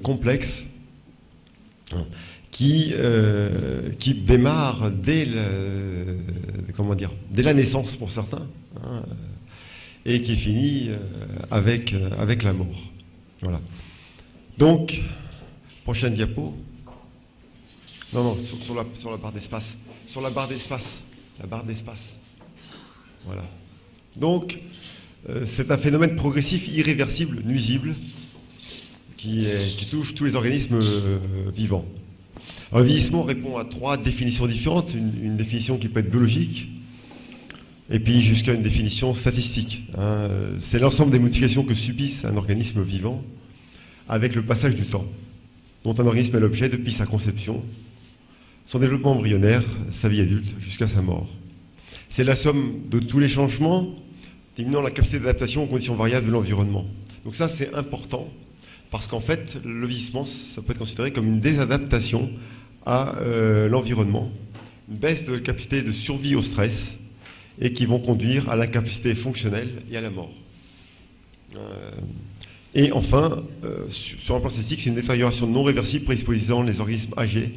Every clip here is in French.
complexe qui démarre dès la naissance pour certains, hein, et qui finit avec la mort. Voilà. Donc, prochaine diapo. Non, sur la barre d'espace. Sur la barre d'espace. La barre d'espace. Voilà. Donc, c'est un phénomène progressif, irréversible, nuisible, qui touche tous les organismes vivants. Alors, le vieillissement répond à 3 définitions différentes. Une définition qui peut être biologique, et puis jusqu'à une définition statistique. Hein. C'est l'ensemble des modifications que subisse un organisme vivant avec le passage du temps, dont un organisme est l'objet depuis sa conception, son développement embryonnaire, sa vie adulte, jusqu'à sa mort. C'est la somme de tous les changements diminuant la capacité d'adaptation aux conditions variables de l'environnement. Donc ça, c'est important, parce qu'en fait, le vieillissement, ça peut être considéré comme une désadaptation à l'environnement, une baisse de la capacité de survie au stress, et qui vont conduire à l'incapacité fonctionnelle et à la mort. Et enfin, sur un plan statistique, c'est une détérioration non réversible prédisposant les organismes âgés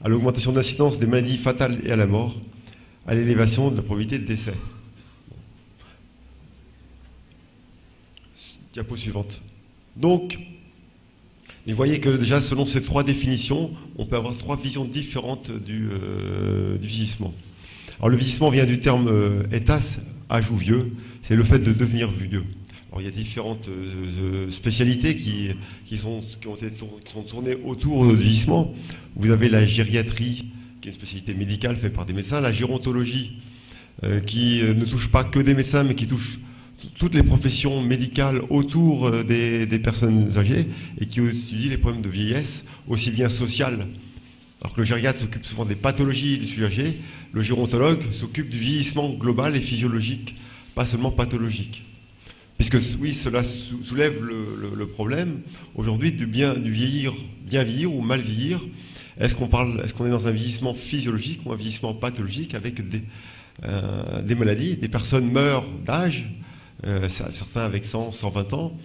à l'augmentation d'incidence des maladies fatales et à la mort, à l'élévation de la probabilité de décès. Diapo suivante. Donc, vous voyez que déjà, selon ces 3 définitions, on peut avoir 3 visions différentes du vieillissement. Alors, le vieillissement vient du terme étas, âge ou vieux, c'est le fait de devenir vieux. Alors, il y a différentes spécialités qui sont tournées autour du vieillissement. Vous avez la gériatrie, qui est une spécialité médicale faite par des médecins, la gérontologie, qui ne touche pas que des médecins, mais qui touche toutes les professions médicales autour des personnes âgées, et qui étudie les problèmes de vieillesse, aussi bien sociales. Alors que le gériatre s'occupe souvent des pathologies du sujet âgé, le gérontologue s'occupe du vieillissement global et physiologique, pas seulement pathologique. Puisque oui, cela soulève le problème aujourd'hui du bien vieillir ou mal vieillir. Est-ce qu'on est dans un vieillissement physiologique ou un vieillissement pathologique avec des maladies? Des personnes meurent d'âge, certains avec 100, 120 ans,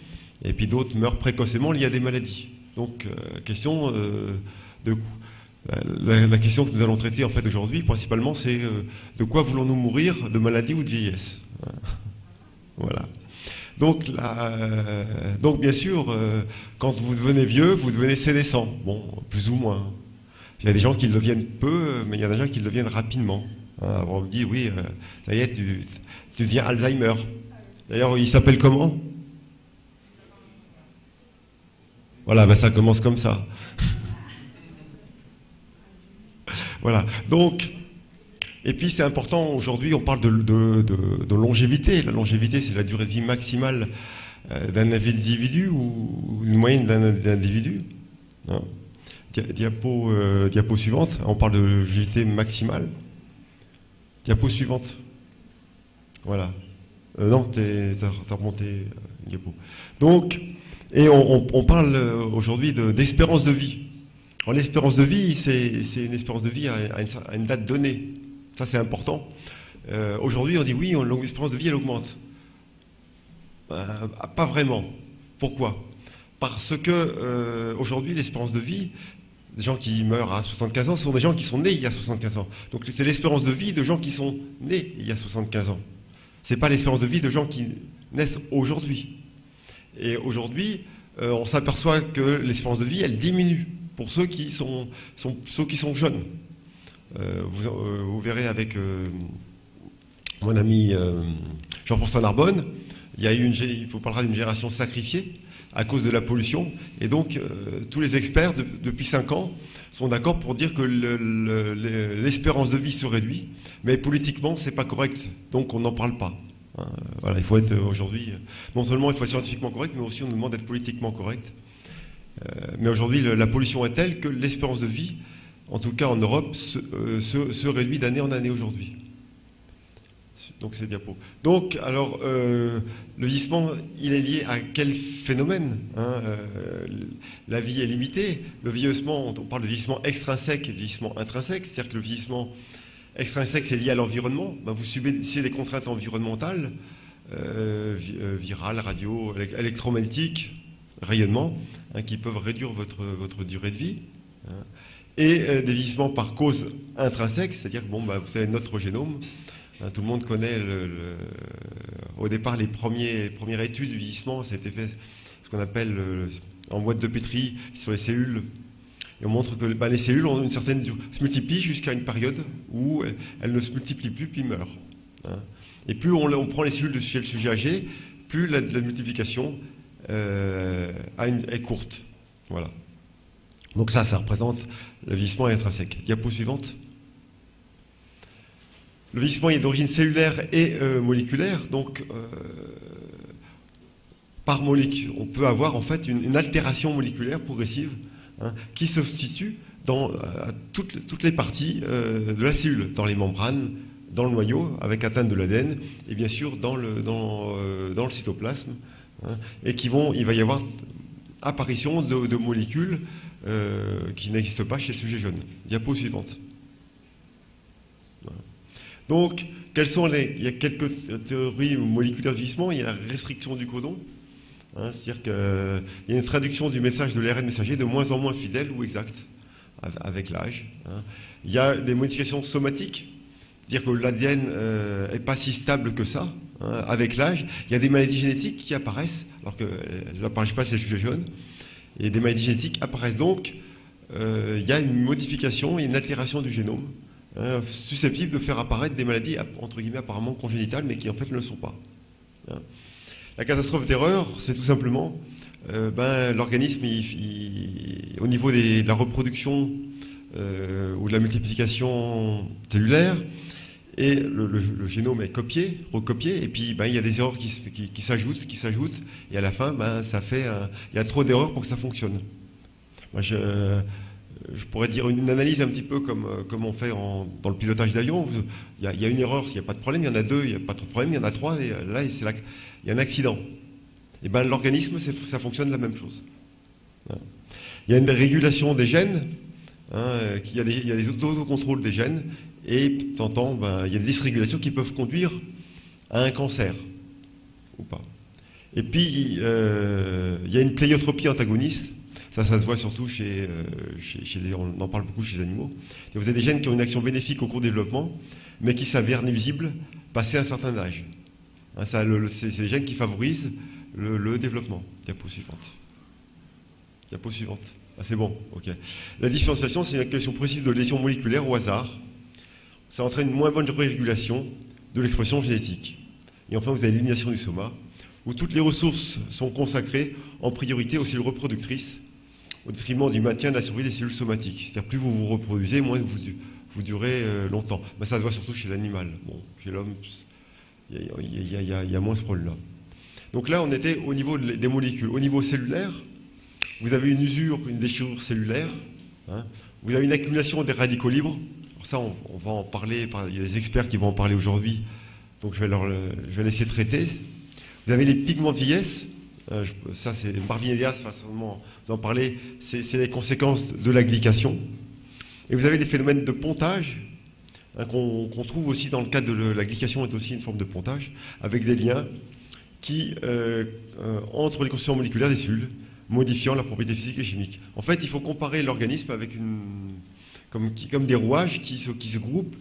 et puis d'autres meurent précocement liés à des maladies. Donc, question la question que nous allons traiter en fait aujourd'hui, principalement, c'est de quoi voulons-nous mourir, de maladie ou de vieillesse? Voilà. Donc bien sûr, quand vous devenez vieux, vous devenez sénescent. Bon, plus ou moins. Il y a des gens qui le deviennent peu, mais il y a des gens qui le deviennent rapidement. Alors on me dit, oui, ça y est, tu deviens Alzheimer. D'ailleurs, il s'appelle comment? Voilà, ben ça commence comme ça. Voilà. Donc, et puis c'est important, aujourd'hui on parle de longévité. La longévité, c'est la durée de vie maximale d'un individu ou une moyenne d'un individu. Hein. Diapo suivante, on parle de longévité maximale. Diapo suivante. Voilà. Non, t'as remonté diapo. Donc, et on parle aujourd'hui d'espérance de vie. Alors, l'espérance de vie, c'est une espérance de vie à une date donnée. Ça, c'est important. Aujourd'hui, on dit oui, l'espérance de vie, elle augmente. Pas vraiment. Pourquoi? Parce que aujourd'hui, l'espérance de vie, des gens qui meurent à 75 ans, ce sont des gens qui sont nés il y a 75 ans. Donc, c'est l'espérance de vie de gens qui sont nés il y a 75 ans. Ce n'est pas l'espérance de vie de gens qui naissent aujourd'hui. Et aujourd'hui, on s'aperçoit que l'espérance de vie, elle diminue pour ceux qui sont jeunes. Vous verrez avec mon ami Jean-François Narbonne, il vous parlera d'une génération sacrifiée à cause de la pollution. Et donc, tous les experts, depuis 5 ans, sont d'accord pour dire que l'espérance de vie se réduit, mais politiquement, c'est pas correct. Donc, on n'en parle pas. Hein, voilà, il faut être aujourd'hui, non seulement il faut être scientifiquement correct, mais aussi on nous demande d'être politiquement correct. Mais aujourd'hui, la pollution est telle que l'espérance de vie, en tout cas en Europe, se réduit d'année en année aujourd'hui. Donc c'est diapo. Donc, alors, le vieillissement, il est lié à quel phénomène, hein, la vie est limitée. Le vieillissement, on parle de vieillissement extrinsèque et de vieillissement intrinsèque, c'est-à-dire que le vieillissement extrinsèque, c'est lié à l'environnement. Ben, vous subissez des contraintes environnementales, virales, radio, électromagnétiques, rayonnements qui peuvent réduire votre durée de vie. Et des vieillissements par cause intrinsèque, c'est-à-dire que vous avez notre génome. Tout le monde connaît au départ les premières études du vieillissement, ça a été fait ce qu'on appelle en boîte de pétri sur les cellules. Et on montre que les cellules ont se multiplient jusqu'à une période où elles ne se multiplient plus puis meurent. Et plus on prend les cellules chez le sujet âgé, plus la multiplication est courte. Voilà. Donc ça représente le vieillissement intrinsèque. Diapo suivante. Le vieillissement est d'origine cellulaire et moléculaire. Donc, par molécule, on peut avoir en fait une altération moléculaire progressive qui se situe dans toutes les parties de la cellule, dans les membranes, dans le noyau, avec atteinte de l'ADN, et bien sûr dans le cytoplasme, et il va y avoir apparition de molécules qui n'existent pas chez le sujet jeune. Diapo suivante. Voilà. Donc, il y a quelques théories moléculaires de vieillissement. Il y a la restriction du codon. C'est-à-dire qu'il y a une traduction du message de l'ARN messager de moins en moins fidèle ou exact avec l'âge. Il y a des modifications somatiques. C'est-à-dire que l'ADN n'est pas si stable que ça avec l'âge. Il y a des maladies génétiques qui apparaissent, alors qu'elles n'apparaissent pas chez le sujet jeune. Et des maladies génétiques apparaissent donc. Il y a une modification et une altération du génome susceptible de faire apparaître des maladies entre guillemets apparemment congénitales, mais qui en fait ne le sont pas. La catastrophe d'erreur, c'est tout simplement l'organisme, au niveau de la reproduction ou de la multiplication cellulaire, et le génome est recopié, et puis il y a des erreurs qui s'ajoutent, et à la fin, il y a trop d'erreurs pour que ça fonctionne. Moi, je pourrais dire une analyse un petit peu comme on fait dans le pilotage d'avion. Il y a une erreur, s'il n'y a pas de problème, il y en a deux, il n'y a pas trop de problème, il y en a trois, et là, il y a un accident. Et l'organisme, ça fonctionne la même chose. Il y a une régulation des gènes, il y a des autocontrôles des gènes, et de temps en temps, il y a des dysrégulations qui peuvent conduire à un cancer, ou pas. Et puis, il y a une pléiotropie antagoniste. Ça se voit surtout on en parle beaucoup chez les animaux. Et vous avez des gènes qui ont une action bénéfique au cours du développement, mais qui s'avèrent nuisibles passé un certain âge. C'est des gènes qui favorisent le développement. Diapo suivante. Diapo suivante. C'est bon, ok. La différenciation, c'est une question précise de lésions moléculaires au hasard. Ça entraîne une moins bonne régulation de l'expression génétique. Et enfin, vous avez l'élimination du soma, où toutes les ressources sont consacrées en priorité aux cellules reproductrices, au détriment du maintien de la survie des cellules somatiques. C'est-à-dire plus vous vous reproduisez, moins vous durez longtemps. Ça se voit surtout chez l'animal. Bon, chez l'homme, il y a moins ce problème-là. Donc là, on était au niveau des molécules. Au niveau cellulaire, vous avez une usure, une déchirure cellulaire. Vous avez une accumulation des radicaux libres. Alors ça, on va en parler. Il y a des experts qui vont en parler aujourd'hui. Donc je vais laisser traiter. Vous avez les pigments de vieillesse. Ça, c'est Marvin Elias, facilement vous en parlez. C'est les conséquences de la glycation. Et vous avez les phénomènes de pontage, qu'on trouve aussi dans le cadre de la glycation, est aussi une forme de pontage, avec des liens entre les constituants moléculaires des cellules, modifiant la propriété physique et chimique. En fait, il faut comparer l'organisme avec comme des rouages qui se groupent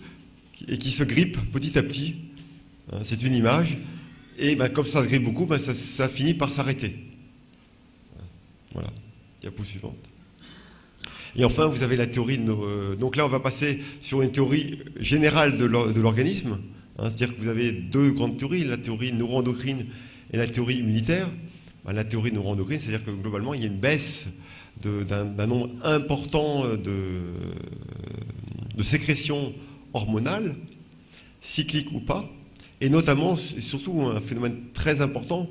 et qui se grippent petit à petit. C'est une image. Et comme ça se grippe beaucoup, ça finit par s'arrêter. Voilà. Diapo suivante. Et enfin, vous avez la théorie donc là, on va passer sur une théorie générale de l'organisme. C'est-à-dire que vous avez deux grandes théories, la théorie neuroendocrine et la théorie immunitaire. La théorie neuroendocrine, c'est-à-dire que globalement, il y a une baisse d'un nombre important de sécrétions hormonales, cycliques ou pas, et notamment, surtout, un phénomène très important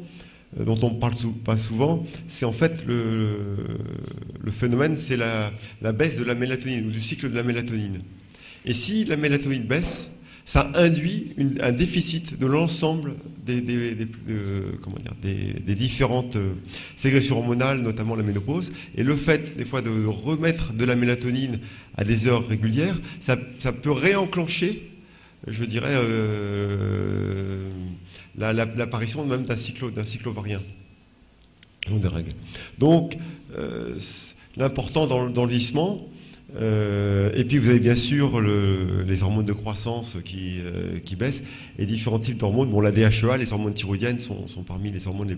dont on ne parle pas souvent, c'est en fait le phénomène, c'est la baisse de la mélatonine, ou du cycle de la mélatonine. Et si la mélatonine baisse, ça induit un déficit de l'ensemble des différentes sécrétions hormonales, notamment la ménopause. Et le fait, des fois, de remettre de la mélatonine à des heures régulières, ça peut réenclencher, je dirais, l'apparition même d'un cycle ovarien. selon des règles. Donc, l'important dans le vieillissement, et puis vous avez bien sûr les hormones de croissance qui baissent, et différents types d'hormones. Bon, la DHEA, les hormones thyroïdiennes sont parmi les hormones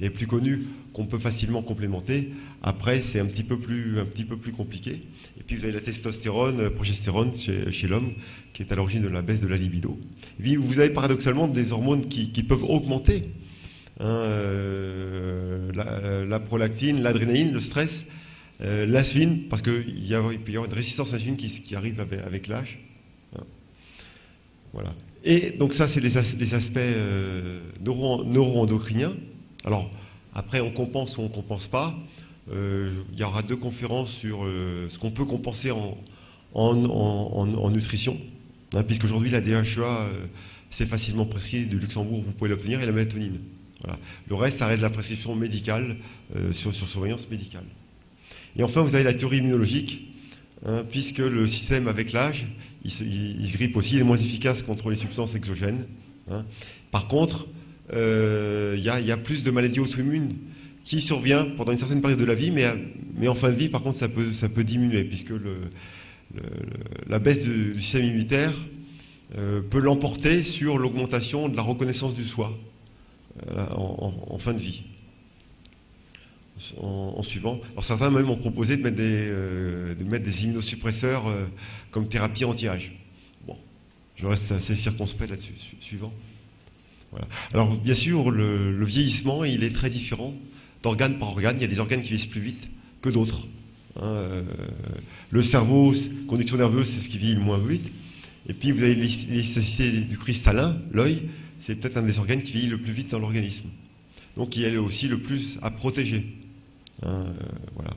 les plus connues qu'on peut facilement complémenter. Après, c'est un petit peu plus compliqué. Et puis vous avez la testostérone, progestérone chez l'homme, qui est à l'origine de la baisse de la libido. Et puis vous avez paradoxalement des hormones qui peuvent augmenter, hein, la prolactine, l'adrénaline, le stress, l'insuline, parce qu'il peut y avoir une résistance à l'insuline qui arrive avec l'âge. Hein. Voilà. Et donc ça, c'est les aspects neuro-endocriniens. Alors, après, on compense ou on ne compense pas. Il y aura 2 conférences sur ce qu'on peut compenser en nutrition, hein, puisqu'aujourd'hui, la DHEA, c'est facilement prescrit de Luxembourg, vous pouvez l'obtenir, et la mélatonine. Voilà. Le reste, ça reste de la prescription médicale, sur surveillance médicale. Et enfin, vous avez la théorie immunologique, hein, puisque le système, avec l'âge, il se grippe aussi, il est moins efficace contre les substances exogènes. Hein. Par contre, il y a plus de maladies auto-immunes qui survient pendant une certaine période de la vie, mais en fin de vie, par contre, ça peut diminuer, puisque la baisse du système immunitaire peut l'emporter sur l'augmentation de la reconnaissance du soi en fin de vie. En suivant. Alors certains même ont proposé de mettre des immunosuppresseurs comme thérapie anti-âge. Bon, je reste assez circonspect là-dessus. Suivant. Voilà. Alors bien sûr, le vieillissement, il est très différent d'organe par organe. Il y a des organes qui vieillissent plus vite que d'autres. Hein, le cerveau, conduction nerveuse, c'est ce qui vieillit le moins vite. Et puis vous avez l'élasticité du cristallin, l'œil, c'est peut-être un des organes qui vieillit le plus vite dans l'organisme. Donc il est aussi le plus à protéger. Hein, voilà.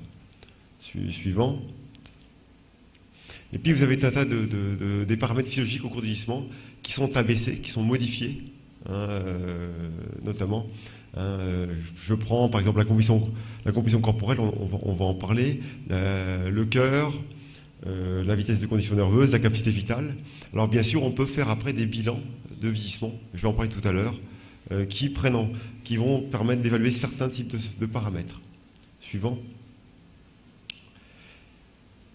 Suivant. Et puis vous avez un tas des paramètres physiologiques au cours du vieillissement qui sont abaissés, qui sont modifiés, hein, notamment. Hein, je prends par exemple la composition corporelle, on va en parler, le cœur, la vitesse de conduction nerveuse, la capacité vitale. Alors bien sûr, on peut faire après des bilans de vieillissement, je vais en parler tout à l'heure, qui vont permettre d'évaluer certains types de paramètres. Suivant.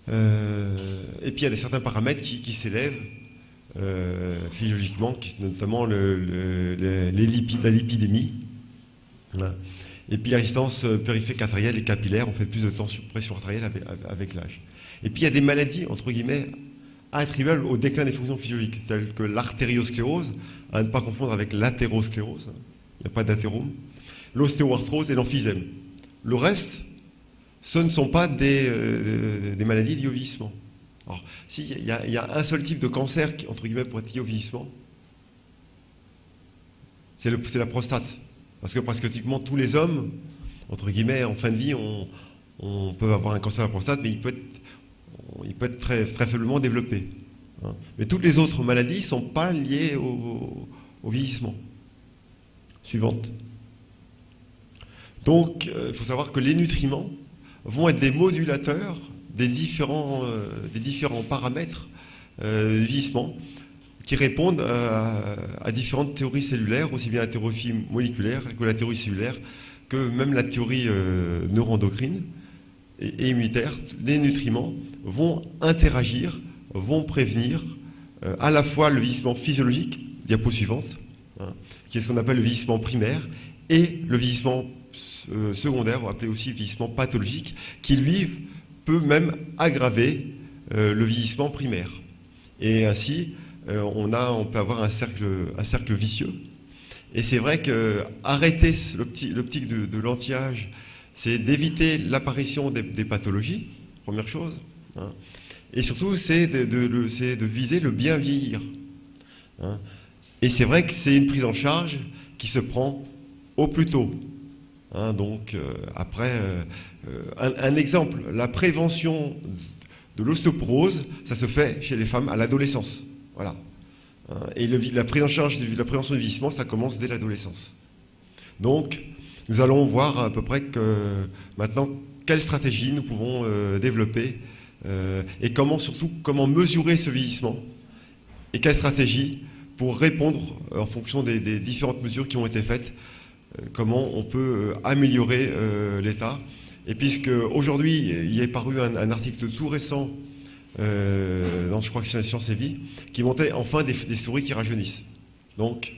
Et puis il y a certains paramètres qui s'élèvent physiologiquement, notamment la lipidémie. Voilà. Et puis la résistance périphérique artérielle et capillaire, on fait plus de pression artérielle avec l'âge. Et puis il y a des maladies, entre guillemets, attribuables au déclin des fonctions physiologiques, telles que l'artériosclérose, à ne pas confondre avec l'athérosclérose, il n'y a pas d'athérome, l'ostéoarthrose et l'emphysème. Le reste, ce ne sont pas des maladies liées au vieillissement. Alors, il y a un seul type de cancer qui, entre guillemets, pourrait être lié au vieillissement, c'est la prostate. Parce que pratiquement tous les hommes, entre guillemets, en fin de vie, on peut avoir un cancer de la prostate, mais il peut être très, très faiblement développé. Hein. Mais toutes les autres maladies ne sont pas liées au vieillissement. Suivante. Donc, il faut savoir que les nutriments vont être des modulateurs des différents paramètres du vieillissement qui répondent à différentes théories cellulaires, aussi bien la théorie moléculaire que la théorie cellulaire, que même la théorie neuroendocrine et immunitaire. Les nutriments vont interagir, vont prévenir à la fois le vieillissement physiologique, diapo suivante, hein, qui est ce qu'on appelle le vieillissement primaire, et le vieillissement secondaire, appelé aussi vieillissement pathologique, qui lui peut même aggraver le vieillissement primaire. Et ainsi, on peut avoir un cercle vicieux. Et c'est vrai qu'arrêter l'optique de l'anti-âge, c'est d'éviter l'apparition des pathologies, première chose. Hein. Et surtout, c'est de viser le bien vieillir. Hein. Et c'est vrai que c'est une prise en charge qui se prend au plus tôt. Hein, donc, après, un exemple, la prévention de l'ostéoporose, ça se fait chez les femmes à l'adolescence. Voilà. Hein, et la prise en charge la prévention du vieillissement, ça commence dès l'adolescence. Donc, nous allons voir à peu près maintenant quelles stratégies nous pouvons développer et comment mesurer ce vieillissement et quelles stratégies pour répondre en fonction des différentes mesures qui ont été faites comment on peut améliorer l'état. Et puisque aujourd'hui, il y a paru un article tout récent, je crois que c'est Sciences et Vie, qui montrait enfin des souris qui rajeunissent. Donc,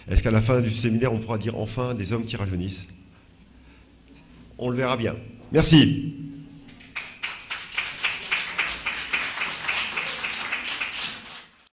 est-ce qu'à la fin du séminaire, on pourra dire enfin des hommes qui rajeunissent? On le verra bien. Merci.